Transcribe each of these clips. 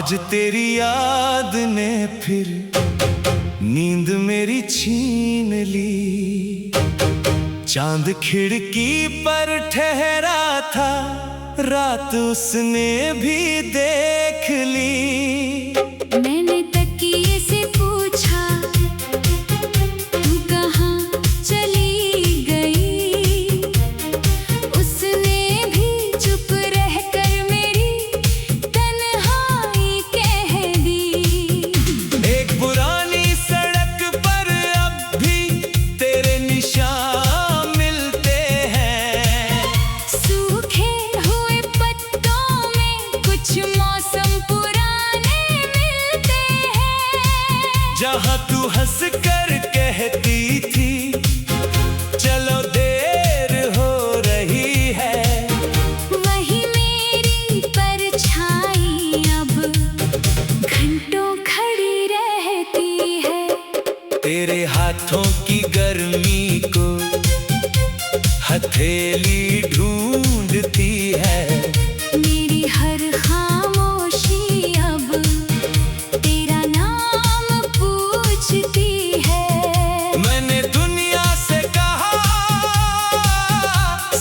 आज तेरी याद ने फिर नींद मेरी छीन ली। चांद खिड़की पर ठहरा था, रात उसने भी देख ली। मैंने तकिए से पूछा, तू कहाँ चली गई? उसने भी चुप रहकर मेरी तन्हाई कह दी। एक पुरानी सड़क पर अब भी तेरे निशान मिलते हैं। सूखे हुए पत्तों में कुछ मौसम पुराने मिलते हैं। जहाँ तू हंस कर कहती थी, चलो देर हो रही है, वही मेरी परछाई अब घंटों खड़ी रहती है। तेरे हाथों की गर्मी को हथेली ढूंढती है। मेरी हर खामोशी अब तेरा नाम पूछती है। मैंने दुनिया से कहा,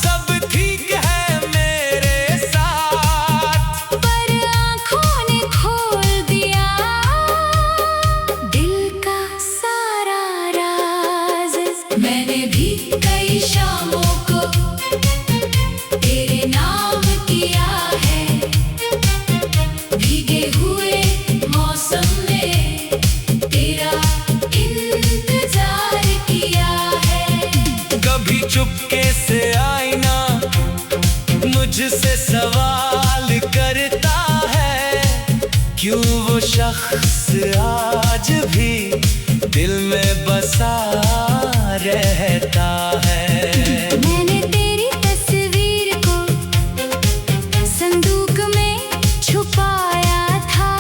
सब ठीक है मेरे साथ, पर आँखों ने खोल दिया दिल का सारा राज। मैंने भी कई शामों को तेरे नाम किया है, भीगे हुए मौसम में तेरा इंतजार किया है। कभी चुपके से आईना मुझसे सवाल करता है, क्यों वो शख्स आज भी दिल में बसा रहता है। मैंने तेरी तस्वीर को संदूक में छुपाया था,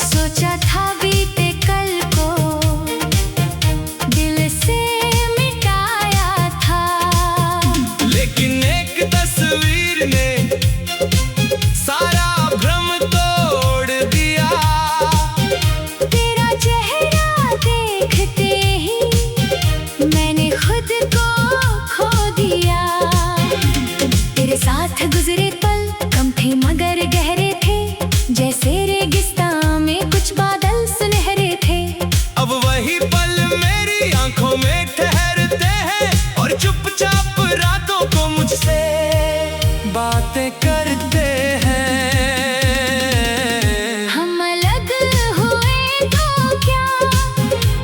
सोचा था बीते कल को दिल से मिटाया था। लेकिन एक तस्वीर ने सारा भ्रम तोड़ दिया। तेरा चेहरा देखते ही मैंने खुद को खो दिया। तेरे साथ गुजरे पल कम थे मगर गहरे थे, जैसे रेगिस्तान में कुछ बादल सुनहरे थे। अब वही पल मेरी आंखों में ठहरते हैं और चुपचाप रातों को मुझसे बातें करते हैं। हम अलग हुए तो क्या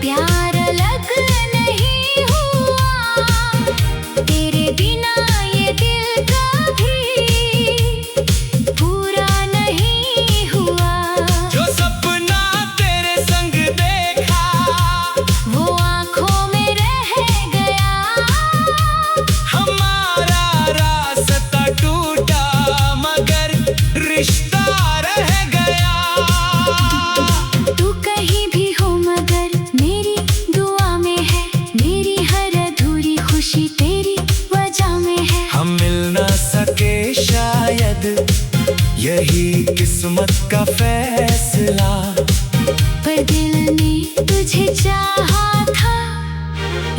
प्यार अलग नहीं हुआ? तेरे बिना ये दिल कभी पूरा नहीं हुआ। जो सपना तेरे संग देखा, वो आँखों में रह गया। हमारा रास्ता टूटा मगर रिश्ता रह गया। तू कहीं भी हो मगर मेरी दुआ में है, मेरी हर अधूरी खुशी तेरी वजह में है। हम मिल ना सके शायद, यही किस्मत का फैसला, पर दिल ने तुझे चाहा था,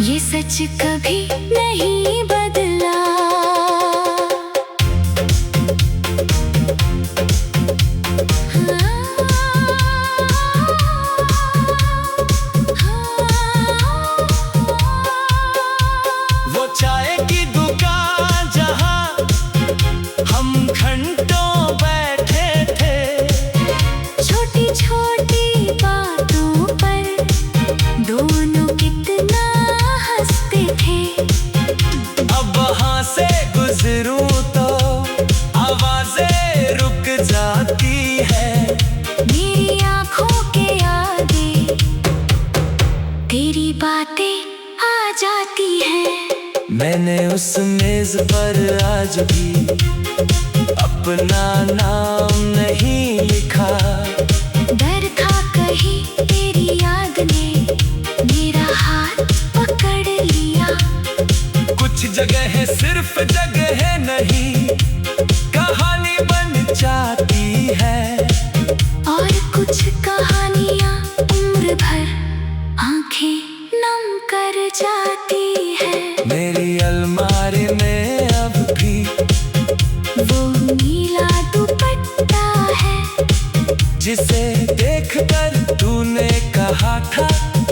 ये सच कभी नहीं बदला। वो चाय की दुकान जहां हम घंटों बैठे थे, छोटी छोटी बातों पर दोनों कितना हंसते थे। अब वहां से गुजरूं तो आवाजें रुक जाती है। मेरी आँखों के आगे तेरी बातें आ जाती हैं। मैंने उस मेज पर आज भी अपना नाम नहीं लिखा। डर था कहीं तेरी याद ने मेरा हाथ पकड़ लिया। कुछ जगह सिर्फ जगह नहीं, कहानी बन जाती है। था।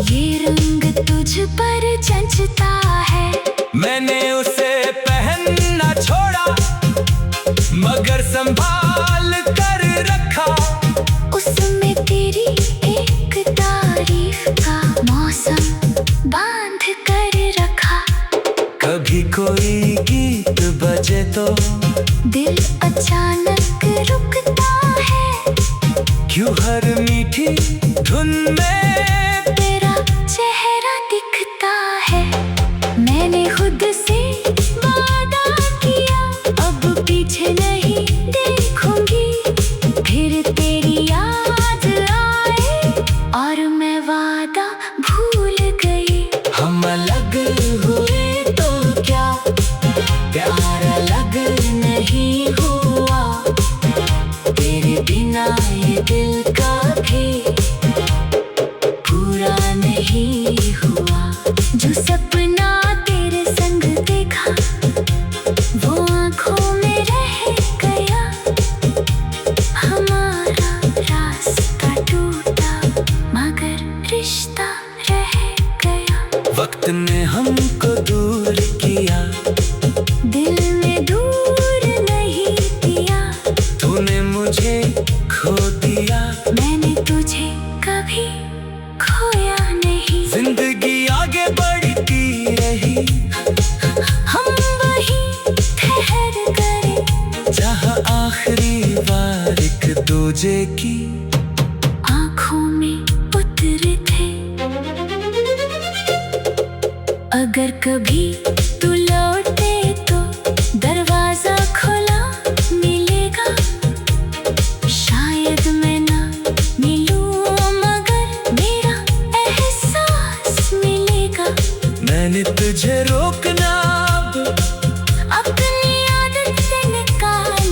ये रंग तुझ पर जचता है। मैंने उसे पहनना छोड़ा मगर संभाल कर रखा। उसमें तेरी एक तारीफ का मौसम बांध कर रखा। कभी कोई गीत बजे तो दिल अचानक रुकता है। क्यों हर मीठी धुन में तेरा चेहरा दिखता है। मैंने खुद से वादा किया अब पीछे नहीं देखूंगी। फिर तेरी याद आए और मैं वादा भूल गई। हम अलग हुए तो क्या प्यार अलग नहीं हुआ। तेरे बिना ये दिल का भी पूरा नहीं हुआ। जो सपना तेरे संग देखा वो आँखों में रह गया। हमारा रास्ता टूटा मगर रिश्ता रह गया। वक्त ने हमको दूर किया दिल में दूर नहीं किया। तूने मुझे खो दिया मैंने तुझे कभी खोया नहीं। जिंदगी आगे बढ़ती रही हम वहीं ठहर गए जहाँ आखिरी बार एक दूजे की आँखों में उतरे थे। अगर कभी तू लौटे तो दरवाजा खुला मिलेगा। शायद मैं ना मिलूं मगर मेरा एहसास मिलेगा। मैंने तुझे रोकना अब अपनी आदत से निकाल।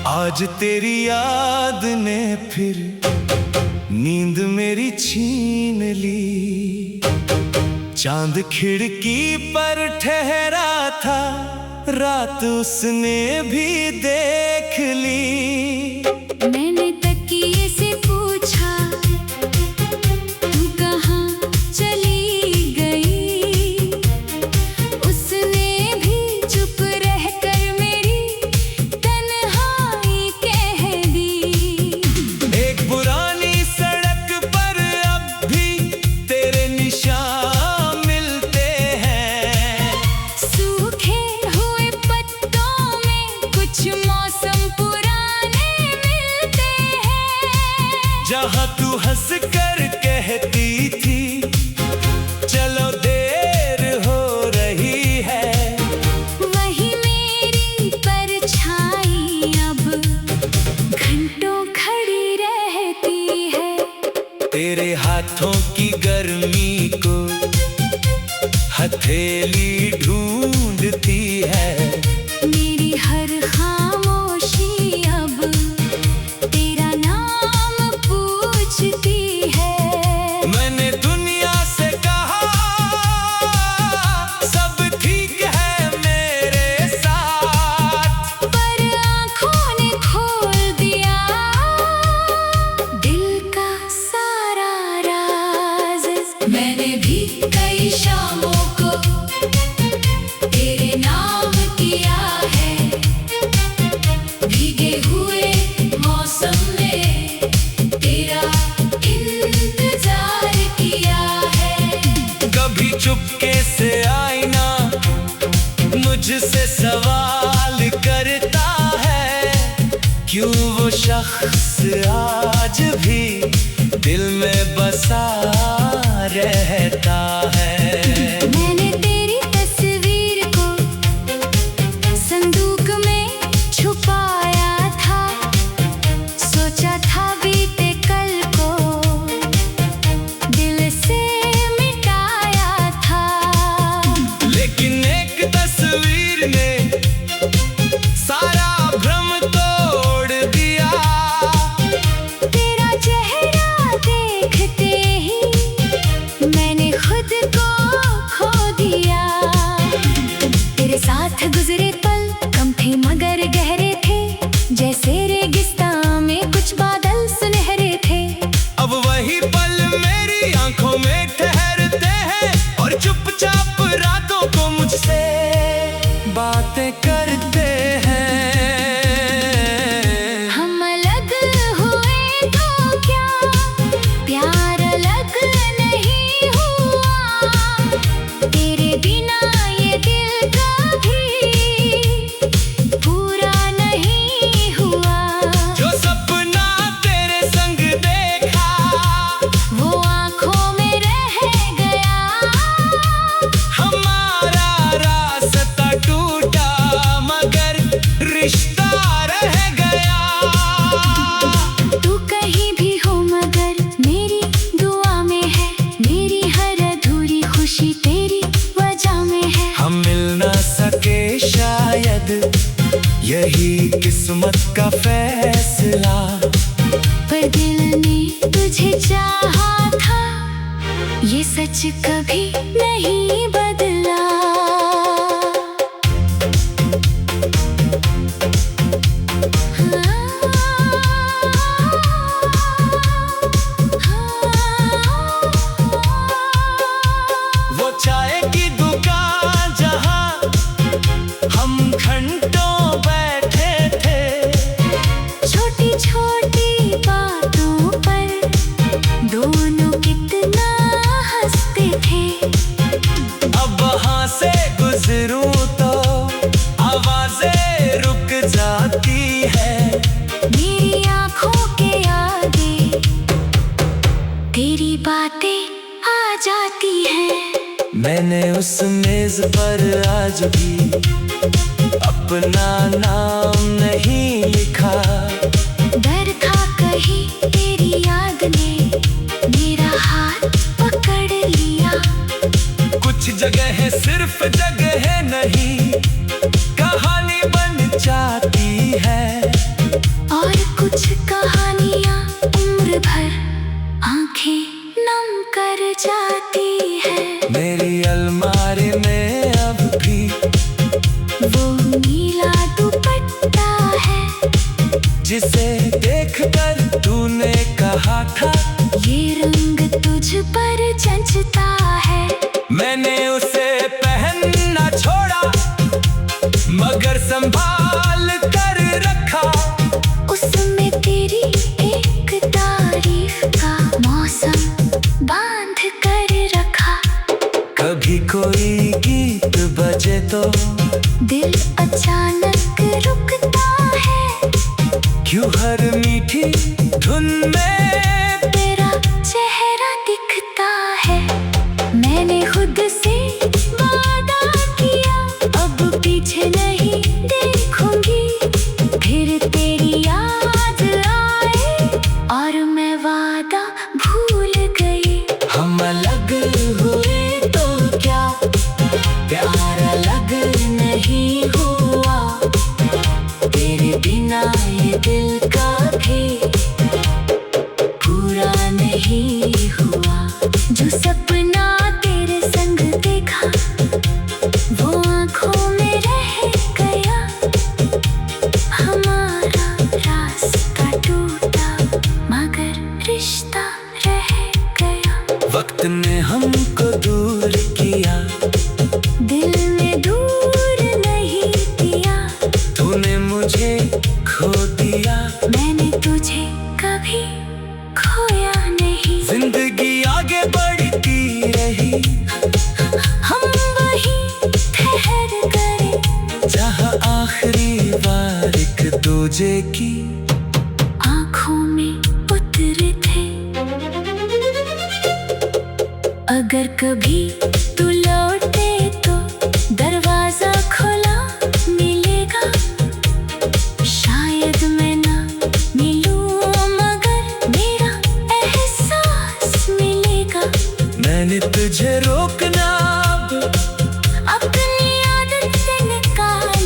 आज तेरी याद ने फिर नींद मेरी छीन ली। चांद खिड़की पर ठहरा था रात उसने भी देख ली। मैंने तकिए से पूछा तू कहाँ चली गई। उसने भी चुप रहकर मेरी तन्हाई कह दी। एक पुरानी सड़क पर अब भी तेरे निशान मिलते हैं। सूखे हुए पत्तों में कुछ मौसम पुराने मिलते हैं। जहाँ तू हंस कर कहती थी चलो देर हो रही है। वही मेरी परछाई अब घंटों खड़ी रहती है। तेरे हाथों की गर्मी को हथेली ढूंढती है। मेरी हर खामोशी अब तेरा नाम पूछती है। मैंने दुनिया से कहा सब ठीक है मेरे साथ। पर आँखों ने खोल दिया दिल का सारा राज। मैंने भी कई शामों को तेरे नाम किया है। भीगे हुए मौसम में तेरा इंतजार किया है। कभी चुपके से आईना मुझसे सवाल करता है। क्यों वो शख्स आज भी दिल में बसा रहता है। मैंने तेरी तस्वीर को संदूक में छुपाया था। सोचा था बीते कल को रिश्ता रह गया। तू कहीं भी हो मगर मेरी दुआ में है, मेरी हर अधूरी खुशी तेरी वजह में है। हम मिल ना सके शायद यही किस्मत का फैसला, पर दिल ने तुझे चाहा था, ये सच कभी नहीं बदला। वो चाय की दुकान जहाँ हम घंटों बैठे थे, छोटी छोटी बातों पर दोनों कितना हंसते थे। अब वहाँ से गुजरूं तो आवाजें रुक जाती है। मेरी आंखों के आगे तेरी बातें आ जाती हैं। मैंने उस मेज पर आज भी अपना नाम नहीं लिखा, डर था कहीं तेरी याद ने मेरा हाथ पकड़ लिया। कुछ जगह सिर्फ जगह नहीं कहानी बन जाती है, और कुछ कहानियां उम्र भर आंखें नम कर जाती है। मेरी अलमारी में अब भी वो नीला दुपट्टा है, जिसे देखकर तूने कहा था ये रंग तुझ पर जचता है। मैंने उसे पहनना छोड़ा मगर संभाल कर रखा। उसमें तेरी एक तारीफ का मौसम बांध कर रखा। कभी कोई गीत बजे तो दिल अचानक रुकता है, क्यों हर मीठी धुन में तेरा चेहरा दिखता है। मैंने खुद से वादा किया अब पीछे नहीं देखूंगी, फिर तेरी याद आए और मैं वादा भूल गई। हम अलग हुए तो क्या प्यार अलग नहीं हुआ, तेरे बिना ये दिल का भी पूरा नहीं हुआ। जो सपना तेरे संग देखा वो आंखों में रह गया, हमारा रास्ता टूटा मगर रिश्ता रह गया। वक्त ने हमको दूर किया, दिल में दूर नहीं किया, तूने मुझे खो दिया, मैंने तुझे कभी खोया नहीं। जिंदगी आगे बढ़ती रही, हम वहीं ठहर गए जहाँ आखिरी बार एक दूजे की आंखों में उतरे थे। अगर कभी तू लौटे तो दरवाजा खुला मिलेगा, शायद मैं ना मिलूं मगर मेरा एहसास मिलेगा। मैंने तुझे रोकना अब अपनी आदत से निकाल।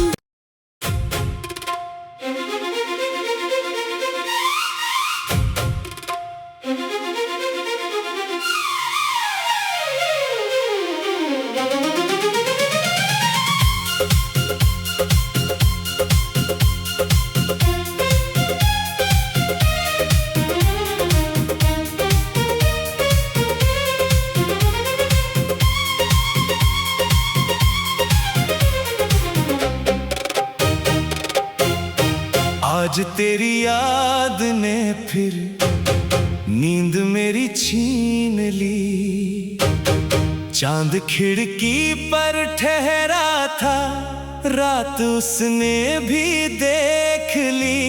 आज तेरी याद ने फिर नींद मेरी छीन ली। चांद खिड़की पर ठहरा था, रात उसने भी देख ली।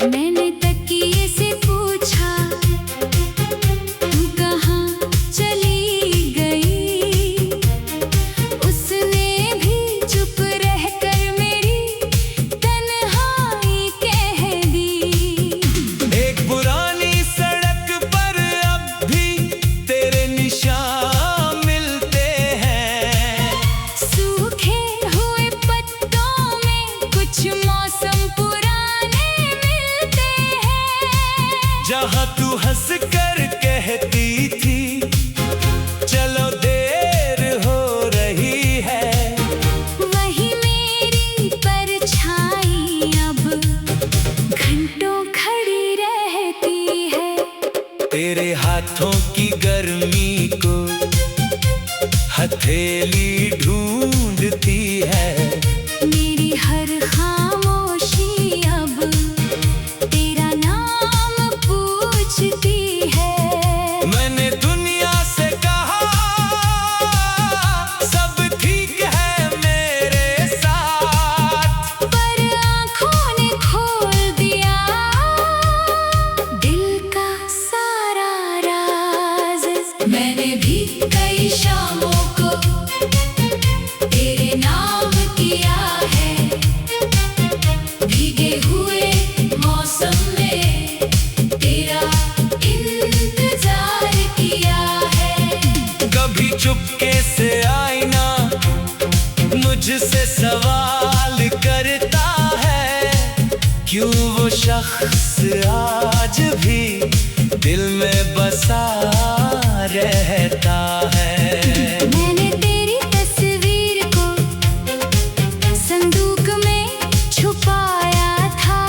मैंने तकिए से पूछा तू कहाँ चली गई, उसने भी चुप रहकर मेरी कुछ मौसम पुराने मिलते हैं। जहाँ तू हंस कर कहती थी चलो देर हो रही है, वही मेरी परछाई अब घंटों खड़ी रहती है। तेरे हाथों की गर्मी को हथेली ढूंढती है। मेरी हर खामोशी अब तेरा नाम पूछती है। मैंने दुनिया से कहा सब ठीक है मेरे साथ, पर आँखों ने खोल दिया दिल का सारा राज। मैंने भी कई शामों को तेरे नाम किया है, भीगे हुए मौसम में तेरा इंतजार किया है। कभी चुपके से आईना मुझसे सवाल करता है, क्यों वो शख्स आज भी दिल में बसा रहता है। मैंने तेरी तस्वीर को संदूक में छुपाया था,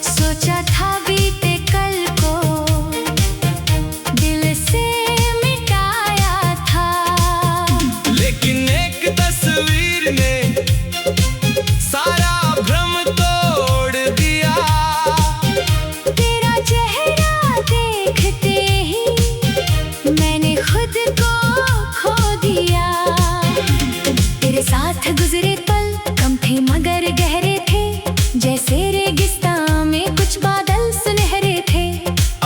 सोचा था बीते कल को दिल से मिटाया था। लेकिन एक तस्वीर ने सारा भ्रम तोड़ दिया। तेरा चेहरा देखते ही मैंने खुद को खो दिया। तेरे साथ गुजरे पल कम थे मगर गहरे थे, जैसे रेगिस्तान में कुछ बादल सुनहरे थे।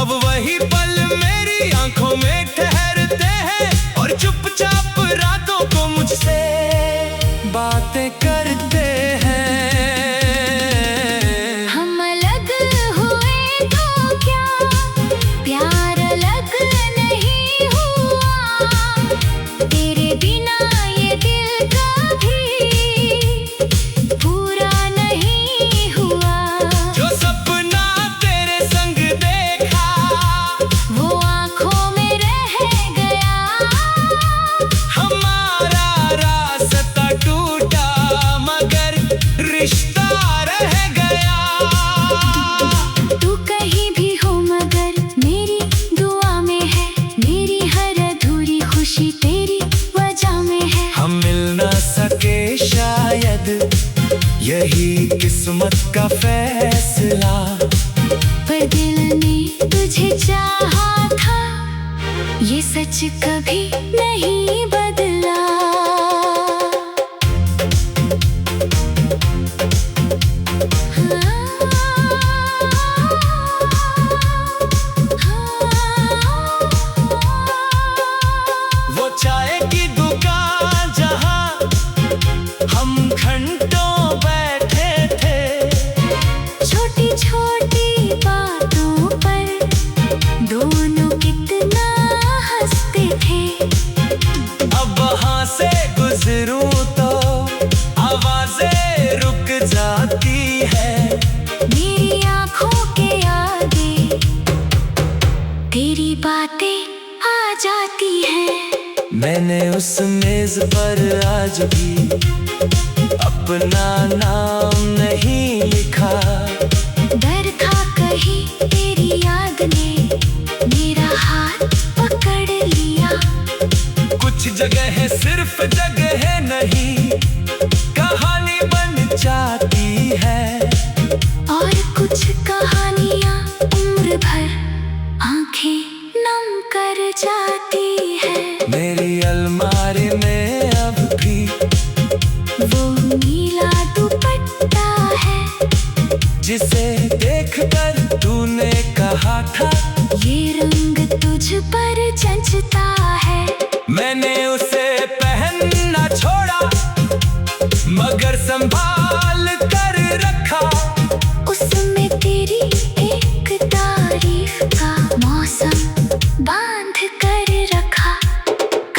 अब वही पल मेरी आंखों में ठहरते हैं और चुपचाप रातों को मुझसे बातें करते हैं। हम अलग हुए तो क्या प्यार अलग नहीं हुआ, तेरे बिना ये दिल कभी पूरा नहीं हुआ। जो सपना तेरे संग देखा वो आँखों में रह गया, हमारा रास्ता टूटा मगर रिश्ता रह गया। तू कहीं भी हो मगर मेरी दुआ में है, मेरी हर अधूरी खुशी तेरी वजह में है। हम मिल ना सके शायद यही किस्मत का फैसला, पर दिल ने तुझे चाहा था ये सच कभी नहीं बदला। वो चाय की दुकान जहाँ हम घंटों बैठे थे, छोटी छोटी बातों पर दोनों कितना हंसते थे। अब वहाँ से गुजरूं तो आवाजें रुक जाती है। मेरी आँखों के आगे तेरी बातें आ जाती हैं। मैंने उस मेज पर आज भी अपना नाम नहीं लिखा। डर था कहीं तेरी याद ने मेरा हाथ पकड़ लिया। कुछ जगह सिर्फ जगह नहीं कहानी बन जाती है, और कुछ कहानियाँ उम्र भर आंखें नम कर जाती है। मेरी अलमारी में अब भी वो नीला दुपट्टा है जिसे देखकर तूने कहा था ये रंग तुझ पर जचता है। मैंने उसे पहनना छोड़ा मगर संभाल कर रखा। उसमें तेरी एक तारीफ का मौसम बांध कर रखा।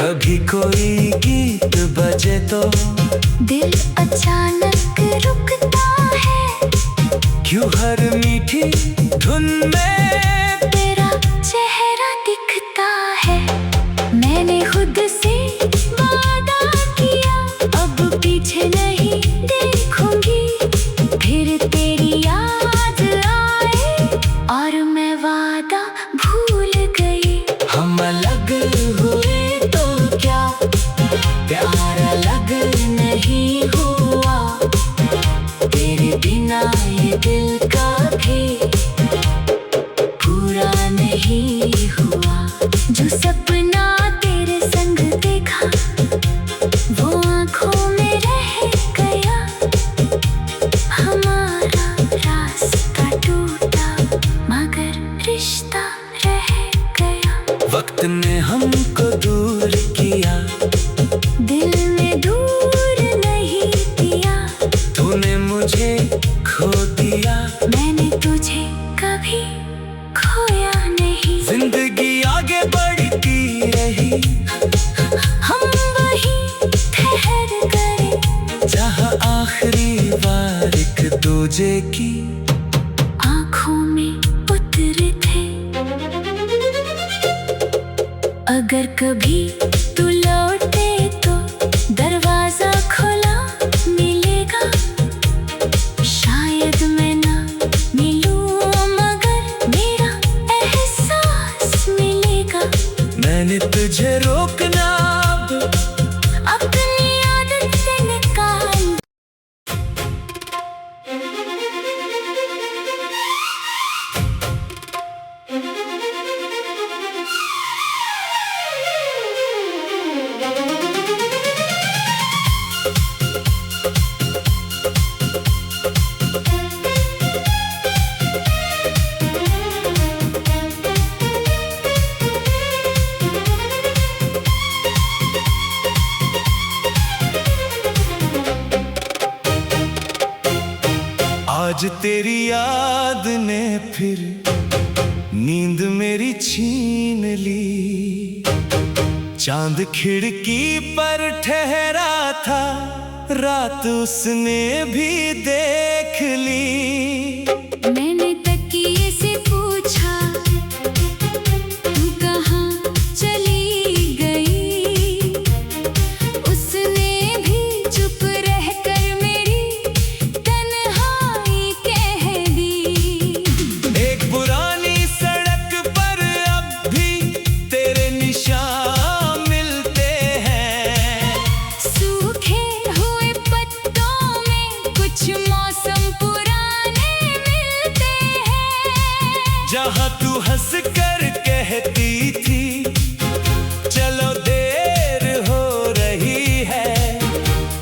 कभी कोई गीत बजे तो दिल अचानक रुकता बिना ये दिल का भी पूरा नहीं हुआ। जो सपना तेरे संग देखा वो आँखों में रह गया। हमारा रास्ता टूटा मगर रिश्ता रह गया। वक्त ने हमको दूर किया, दिल में दूर नहीं दिया। तूने मुझे खो दिया, मैंने तुझे कभी खोया नहीं। जिंदगी आगे बढ़ती रही, हम वहीं ठहर गए जहाँ आखिरी बार एक दूजे की आँखों में उतरे थे। अगर कभी तू लौटे तो दरवाजा खुला मिलेगा। शायद मैं ना मिलूं मगर मेरा एहसास मिलेगा। मैंने तुझे रोकना अब अपनी आदत से निकाल। आज तेरी याद ने फिर नींद मेरी छीन ली। चांद खिड़की पर ठहरा था, रात उसने भी देख ली। मैंने तकिए से पूछा तू कहाँ चली गई। उसने भी चुप रहकर मेरी तन्हाई कह दी। एक पुरानी सड़क पर अब भी तेरे निशान मिलते हैं। सूखे हुए पत्तों में कुछ मौसम पुराने मिलते हैं। जहाँ तू हंस कर कहती थी चलो देर हो रही है,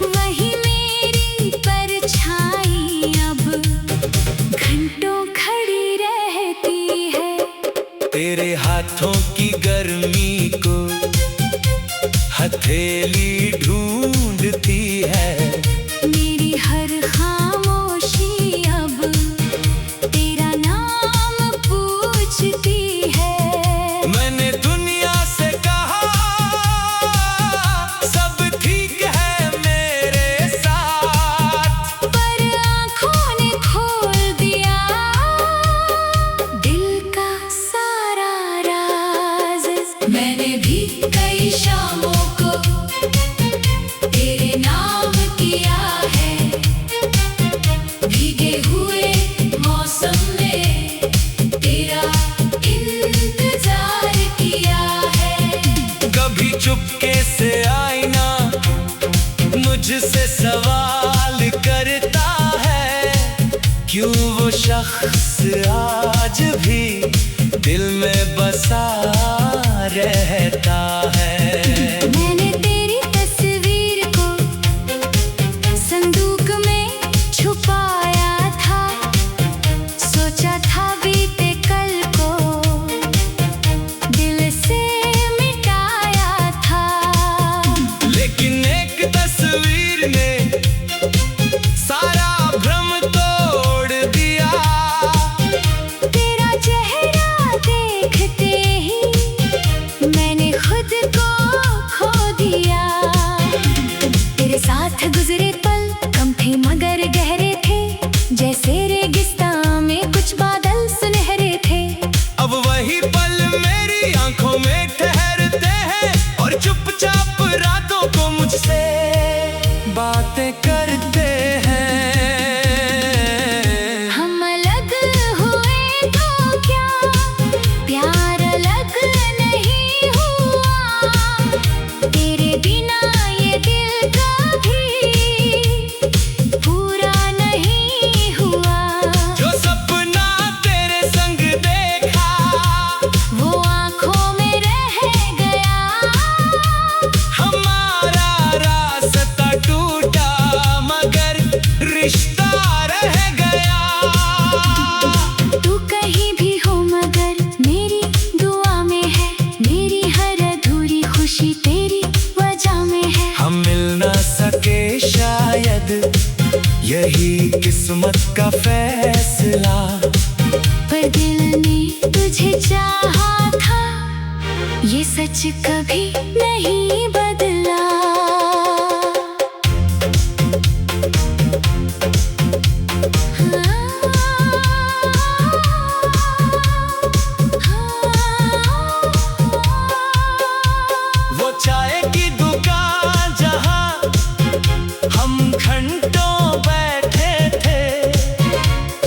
वही मेरी परछाई अब घंटों खड़ी रहती है। तेरे हाथों की गर्मी को हथेली ढूंढती है। मेरी हर खामोशी अब तेरा नाम पूछती है। मैंने दुनिया से कहा सब ठीक है मेरे साथ, पर आँखों ने खोल दिया दिल का सारा राज। मैंने भी कई शामों को तेरे नाम किया है। भीगे हुए मौसम में तेरा इंतजार किया है। कभी चुपके से आईना मुझसे सवाल करता है, क्यों वो शख्स आज भी दिल में बसा रहता है। मैंने तेरी तस्वीर को संदूक में छुपाया था। सोचा था बीते कल को दिल से मिटाया था। लेकिन एक तस्वीर ने सारा भ्रम तोड़ दिया। तेरा चेहरा देखते ही मैंने खुद को किस्मत का फैसला। पर दिल ने तुझे चाहा था, ये सच कभी नहीं बदला। वो चाय की दुकान जहाँ हम घंटों बैठे थे,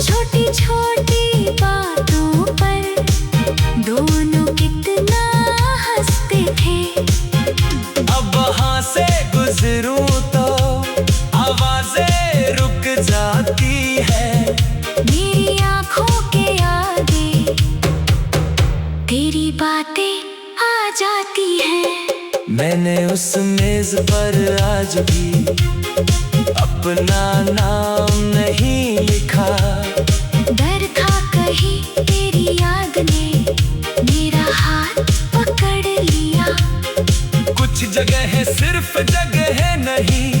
छोटी छोटी बातों पर दोनों कितना हंसते थे। अब वहाँ से गुजरूं तो आवाजें रुक जाती है। मेरी आंखों के आगे तेरी बातें आ जाती हैं। मैंने उस मेज पर आज भी अपना नाम नहीं लिखा। डर था कहीं तेरी याद ने मेरा हाथ पकड़ लिया। कुछ जगह सिर्फ जगह नहीं,